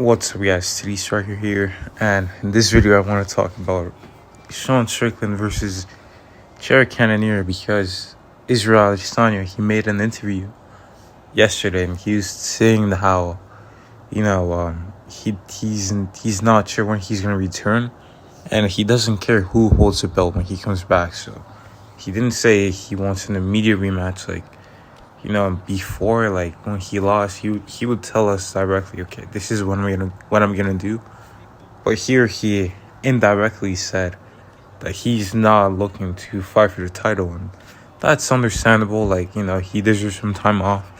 What's up, guys? City Striker here, and in this video, I want to talk about Strickland versus Cannonier because Israel Adesanya, he made an interview yesterday, and he was saying how he's not sure when he's gonna return, and he doesn't care who holds the belt when he comes back. So he didn't say he wants an immediate rematch, before, when he lost, he would tell us directly, okay, this is what I'm gonna do. But here he indirectly said that he's not looking to fight for the title, and that's understandable. He deserves some time off.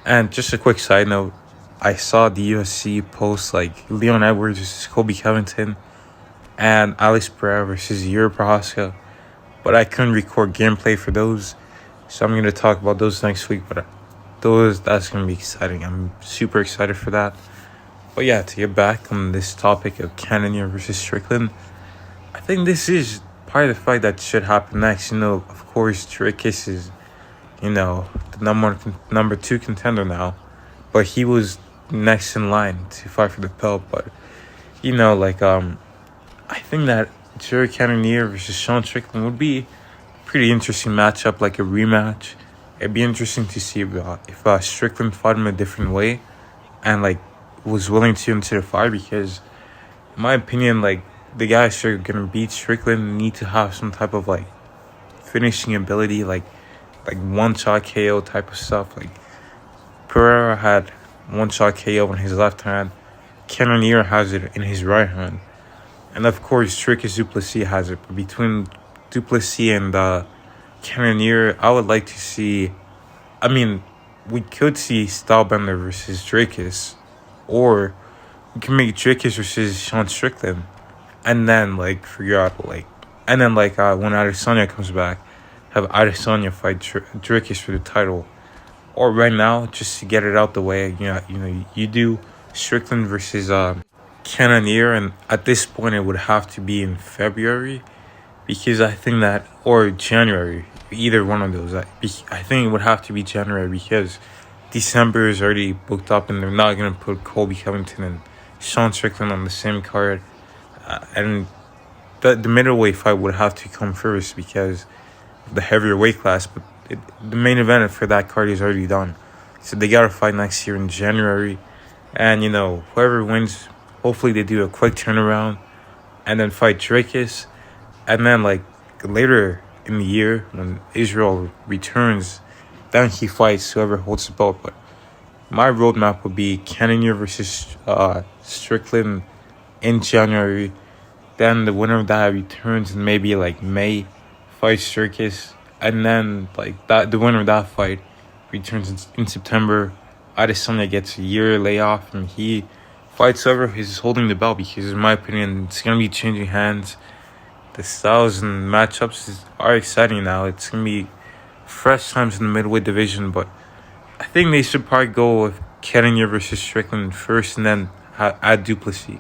And just a quick side note, I saw the UFC post Leon Edwards versus Colby Covington and Alex Pereira versus Yuri Prohaska, but I couldn't record gameplay for those. So I'm going to talk about those next week, but that's going to be exciting. I'm super excited for that. But yeah, to get back on this topic of Cannonier versus Strickland, I think this is part of the fight that should happen next. Of course, Dricus is, the number 2 contender now, but he was next in line to fight for the belt. But, I think that Cannonier versus Strickland would be pretty interesting matchup, like a rematch. It'd be interesting to see if Strickland fought him a different way and was willing to enter the fight, because in my opinion, the guys who are gonna beat Strickland need to have some type of finishing ability, like one shot KO type of stuff. Pereira had one shot KO in his left hand, Cannonier has it in his right hand, and of course Dricus Du Plessis has it. But between Du Plessis and Cannonier, I would like to see. We could see Stylebender versus Dricus, or we can make Dricus versus Strickland, and then figure out when Adesanya comes back, have Adesanya fight Dricus for the title. Or right now, just to get it out the way, you do Strickland versus Cannonier, and at this point it would have to be in February. Because I think that, or January, either one of those. I think it would have to be January, because December is already booked up, and they're not going to put Colby Covington and Strickland on the same card. And the middleweight fight would have to come first because of the heavier weight class. But the main event for that card is already done. So they got to fight next year in January. And, whoever wins, hopefully they do a quick turnaround and then fight Dricus. And then, later in the year, when Israel returns, then he fights whoever holds the belt. But my roadmap would be Cannonier versus Strickland in January. Then the winner of that returns in maybe, May, fights Dricus. And then, the winner of that fight returns in September. Adesanya gets a year layoff, and he fights whoever is holding the belt, because, in my opinion, it's going to be changing hands. The styles and matchups are exciting now. It's going to be fresh times in the middleweight division, but I think they should probably go with Cannonier versus Strickland first and then add Du Plessis.